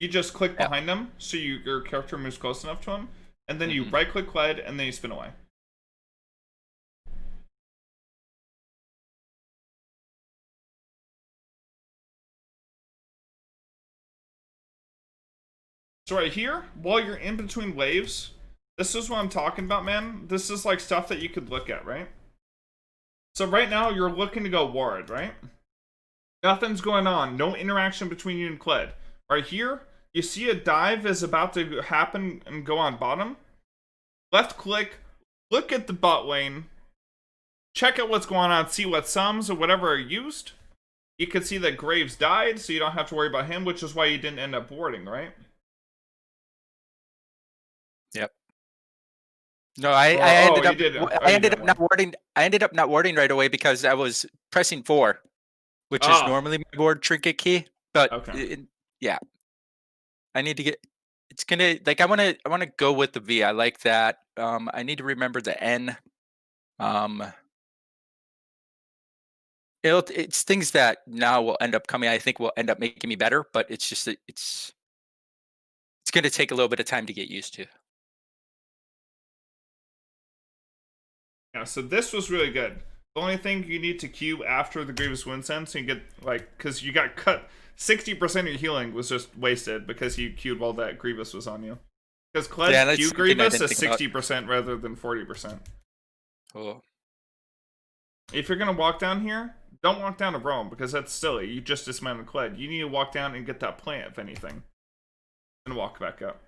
You just click Yeah. behind him, so your character moves close enough to him, and then you right click KLED, and then you spin away. So right here, while you're in between waves, this is what I'm talking about, man. This is like stuff that you could look at, right? So right now, you're looking to go ward, right? Nothing's going on. No interaction between you and KLED. Right here, you see a dive is about to happen and go on bottom. Left click, look at the bot lane, check out what's going on, see what sums or whatever are used. You can see that Graves died, so you don't have to worry about him, which is why you didn't end up warding, right? Yep. No, I Oh, ended you up did. Oh, I you ended did up not warding. I ended up not warding right away because I was pressing 4, which is Ah, normally my ward trinket key. But okay. yeah, I need to get. It's gonna like I wanna go with the V. I like that. I need to remember the N. Um, it's things that now will end up coming. I think will end up making me better, but it's just that it's gonna take a little bit of time to get used to. Yeah, so this was really good. The only thing you need to queue after the Grievous Wind Sense, so you get, like, because you got cut, 60% of your healing was just wasted because you queued while that Grievous was on you. Because Yeah, KLED that's Q something I Grievous didn't is think about. 60% rather than 40%. Oh, If you're going to walk down here, don't walk down to Rome because that's silly. You just dismounted KLED. You need to walk down and get that plant, if anything, and walk back up.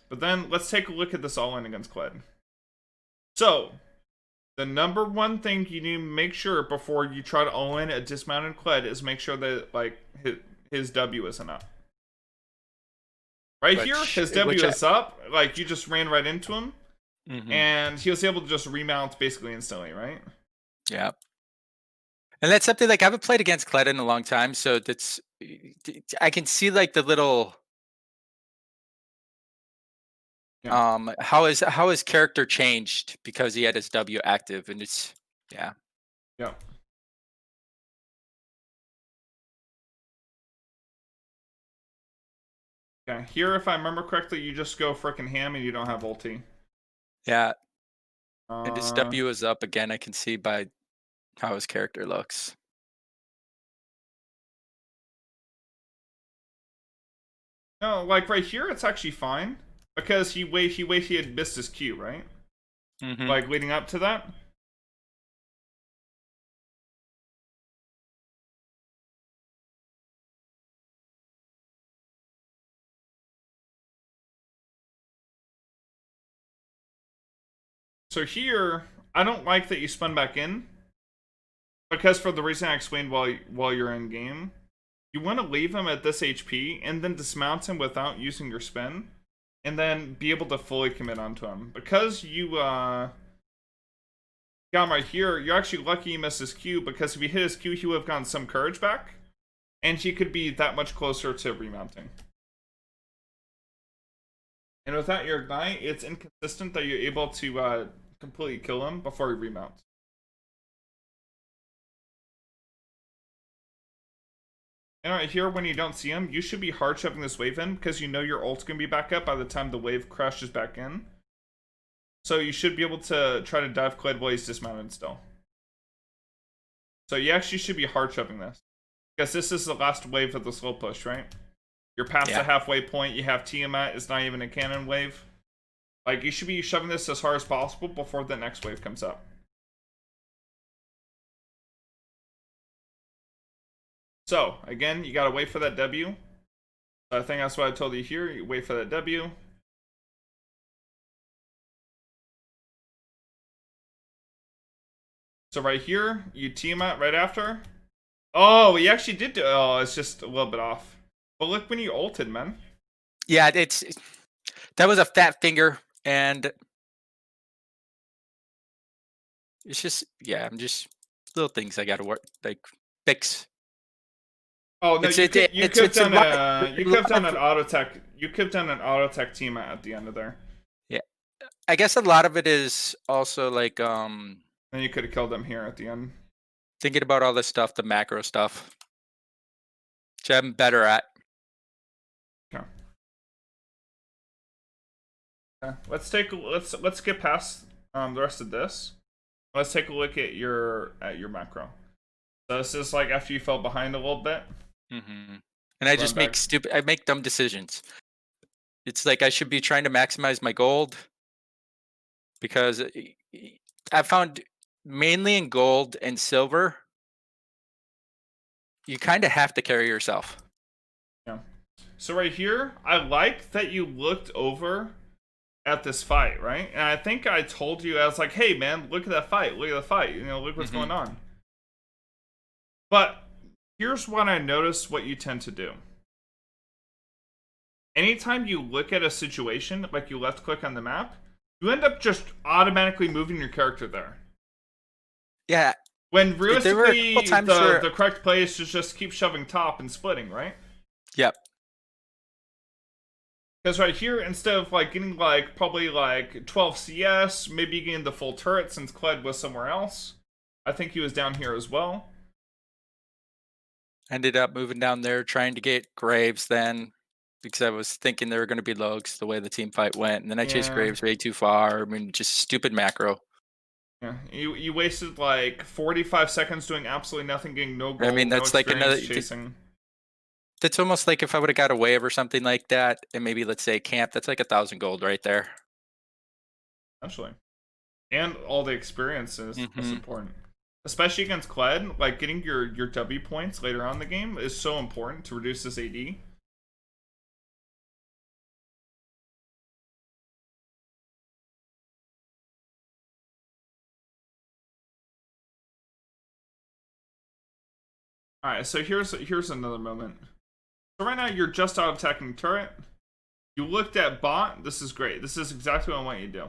But then let's take a look at this all-in against KLED. So, the number one thing you need to make sure before you try to all-in a dismounted KLED is make sure that, like, his W isn't up. Right here, his W is up. Like, you just ran right into him. And he was able to just remount basically instantly, right? Yeah. And that's something like I haven't played against KLED in a long time, so that's I can see like the little how his character changed because he had his W active, and it's yeah. Yeah. Yeah, here, if I remember correctly, you just go frickin' ham and you don't have ulti. Yeah. And his W is up again, I can see by how his character looks. No, like right here, it's actually fine because he had missed his Q, right? Like leading up to that. So here, I don't like that you spun back in because for the reason I explained while you're in game, you want to leave him at this HP and then dismount him without using your spin, and then be able to fully commit onto him. Because you got him right here, you're actually lucky you missed his Q, because if he hit his Q, he would have gotten some courage back, and he could be that much closer to remounting. And without your ignite, it's inconsistent that you're able to completely kill him before he remounts. And right here, when you don't see him, you should be hard shoving this wave in because you know your ult's gonna be back up by the time the wave crashes back in. So you should be able to try to dive KLED while he's dismounted still. So you actually should be hard shoving this. Because this is the last wave of the slow push, right? You're past the halfway point, you have Tiamat, it's not even a cannon wave. Like, you should be shoving this as hard as possible before the next wave comes up. So, again, you gotta wait for that W. I think that's what I told you here, you wait for that W. So right here, you Tiamat right after. Oh, he actually did do. Oh, it's just a little bit off. But look when you ulted, man. Yeah, that was a fat finger, and it's just I'm just little things I gotta work like fix. Oh no, you could have done an auto tech. You could have done an auto tech Tiamat at the end of there. Yeah, I guess a lot of it is also like And you could have killed them here at the end. Thinking about all this stuff, the macro stuff, which I'm better at. Okay. Let's skip past the rest of this. Let's take a look at your macro. So this is like after you fell behind a little bit. And I just make dumb decisions. It's like I should be trying to maximize my gold because I found mainly in gold and silver, you kind of have to carry yourself. Yeah. So right here, I like that you looked over at this fight, right? And I think I told you, I was like, hey man, look at that fight, look at the fight, you know, look what's going on. But here's what I noticed what you tend to do. Anytime you look at a situation, like you left click on the map, you end up just automatically moving your character there. Yeah. When realistically, where... the correct play is to just keep shoving top and splitting, right? Yep. Because right here, instead of like getting like probably like 12 CS, maybe getting the full turret since KLED was somewhere else. I think he was down here as well. Ended up moving down there trying to get Graves then, because I was thinking they were going to be Lugs the way the team fight went, and then I chased Graves way too far. I mean, just stupid macro. Yeah, you wasted like 45 seconds doing absolutely nothing, getting no gold. I mean, that's no like another chasing. That's almost like if I would have got a wave or something like that, and maybe let's say camp. That's like 1,000 gold right there. Actually, and all the experience is important, especially against KLED. Like getting your W points later on in the game is so important to reduce this AD. All right, so here's another moment. So right now you're just out attacking turret. You looked at bot. This is great. This is exactly what I want you to do.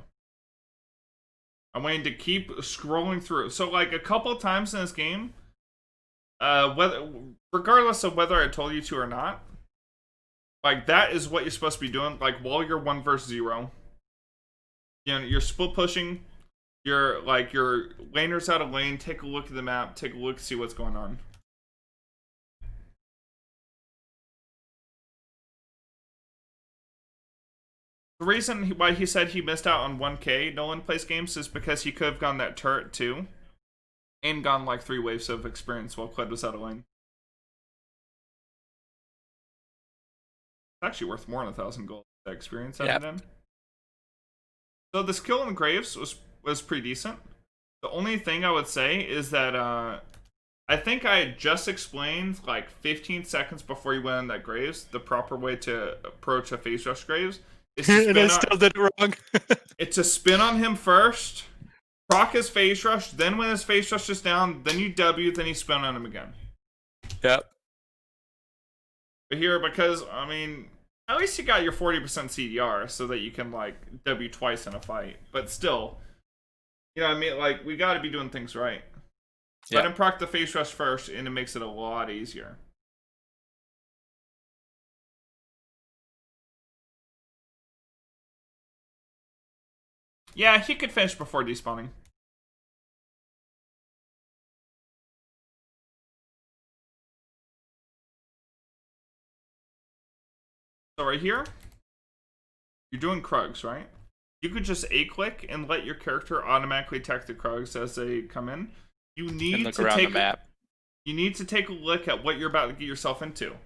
I want you to keep scrolling through. So like a couple of times in this game, regardless of whether I told you to or not, like that is what you're supposed to be doing. Like while you're 1 versus 0, you know, you're split pushing. You're like your laner's out of lane. Take a look at the map. Take a look, see what's going on. The reason why he said he missed out on 1k Nolan plays games is because he could have gone that turret too. And gone like 3 waves of experience while KLED was out of lane. It's actually worth more than 1,000 gold that experience added in. So the skill in Graves was pretty decent. The only thing I would say is that I think I had just explained like 15 seconds before you went on that Graves the proper way to approach a phase rush Graves. And I still did it wrong. It's a spin on him first, proc his phase rush, then when his phase rush is down, then you W, then you spin on him again. Yep. But here, because, I mean, at least you got your 40% CDR so that you can, like, W twice in a fight. But still, you know what I mean? Like, we gotta be doing things right. Let him proc the phase rush first, and it makes it a lot easier. Yeah, he could finish before despawning. So right here, you're doing Krugs, right? You could just A-click and let your character automatically attack the Krugs as they come in. You need to take the map. You need to take a look at what you're about to get yourself into.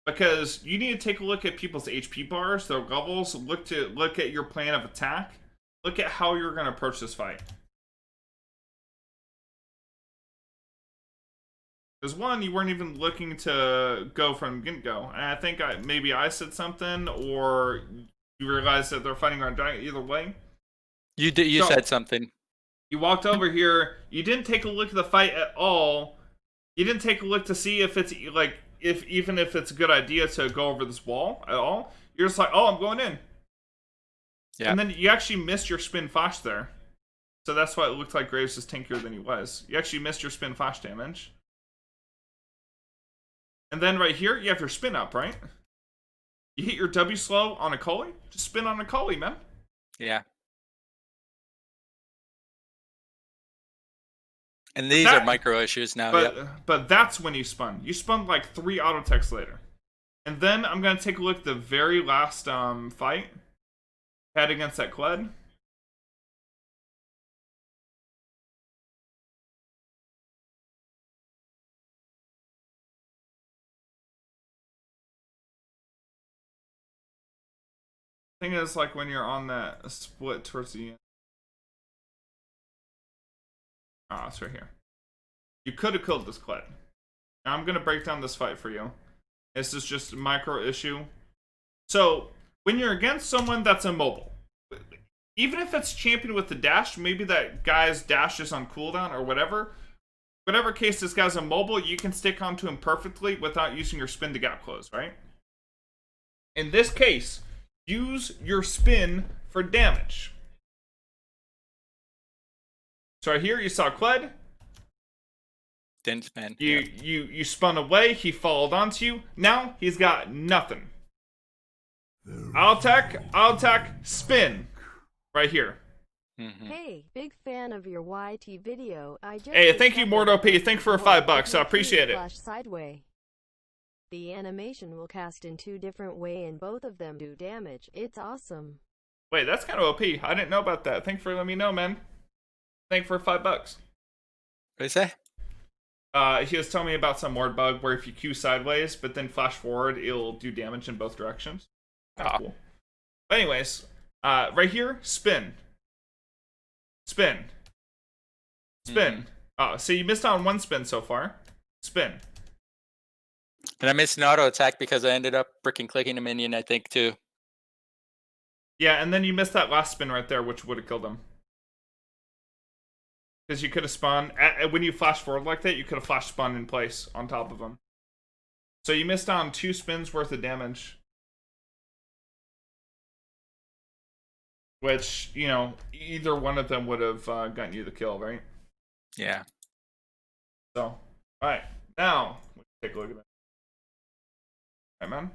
Because you need to take a look at people's HP bars, their levels, look at your plan of attack. Look at how you're going to approach this fight. Because one, you weren't even looking to go from get-go. And I think maybe I said something, or you realized that they're fighting around giant either way. You said something. You walked over here. You didn't take a look at the fight at all. You didn't take a look to see if it's like, even if it's a good idea to go over this wall at all. You're just like, oh, I'm going in. Yeah. And then you actually missed your spin flash there. So that's why it looked like Graves is tankier than he was. You actually missed your spin flash damage. And then right here, you have your spin up, right? You hit your W slow on a Cully. Just spin on a Cully, man. Yeah. And these are micro issues now. But that's when you spun. You spun like 3 auto techs later. And then I'm going to take a look at the very last fight. Had against that KLED. Thing is, like when you're on that split towards the end. Ah, it's right here. You could have killed this KLED. Now I'm gonna break down this fight for you. This is just a micro issue. So when you're against someone that's immobile, even if it's champion with the dash, maybe that guy's dash is on cooldown or whatever. Whatever case this guy's immobile, you can stick onto him perfectly without using your spin to gap close, right? In this case, use your spin for damage. So right here, you saw KLED. Didn't spin. You spun away. He followed onto you. Now he's got nothing. I'll attack, spin. Right here. Hey, big fan of your YT video. I just Hey, thank you, Mort OP. Thank for $5. I appreciate it. Sideway. The animation will cast in 2 different ways and both of them do damage. It's awesome. Wait, that's kind of OP. I didn't know about that. Thank for letting me know, man. Thank for $5. What is that? He was telling me about some ward bug where if you Q sideways, but then flash forward, it'll do damage in both directions. Cool. But anyways, right here, spin. Spin. Spin. So you missed on 1 spin so far. Spin. And I missed an auto attack because I ended up freaking clicking a minion, I think, too. Yeah, and then you missed that last spin right there, which would have killed him. Because you could have spun, when you flash forward like that, you could have flash spun in place on top of him. So you missed on 2 spins worth of damage. Which, you know, either one of them would have gotten you the kill, right? Yeah. So, alright. Now, let's take a look at that. Alright, man.